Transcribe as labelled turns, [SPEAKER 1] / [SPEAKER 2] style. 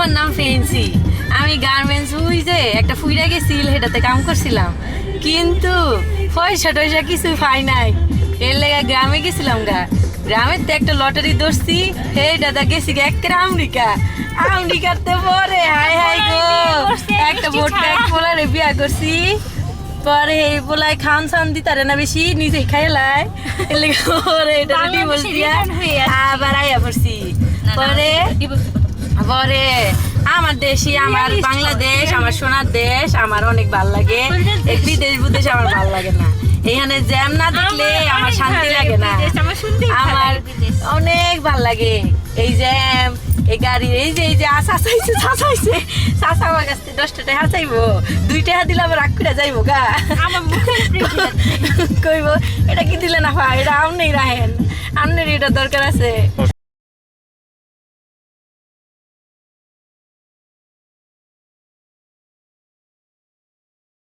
[SPEAKER 1] আমার নাম ফেন্সি। আমি গার্মেন্টস ওই যে একটা ফুইরা গেছিল সেটাতে কাম করছিলাম, কিন্তু পয়সা টয়সা কিছু পাই নাই। এর লেগে গ্রামে গেছিলাম গা। গ্রামের তো একটা লটারি ধরছি, হে দাদা গেছি একের আমেরিকাতে পরে হাই হাই গো একটা ভোটটা এক পোলারে বিয়া করছি। পরে এই পোলায় খান সান দিতারে না বেশি, নিজে খাইলাই এর লেগে পরে এটা ডিভোর্স দিয়া আবার আইয়া পড়ছি। পরে পরে আমার দেশই, আমার বাংলাদেশ, আমার সোনার দেশ আমার অনেক ভাল লাগে। এই বিদেশ বিদেশ আমার ভাল লাগে না। এখানে জ্যাম না দেখলে আমার শান্তি লাগে না। আমার অনেক ভাল লাগে এই জ্যাম, এই গাড়ি, এই যে চাচাইছে চাচা আমার কাছ থেকে 10 টাকা চাইবো, 2 টাকা দিলে আবার রাগ করে যাইবো গা। কইব এটা কি দিলে না ভাই, এটা আমনেই রাহেন, আমনের এটা দরকার আছে।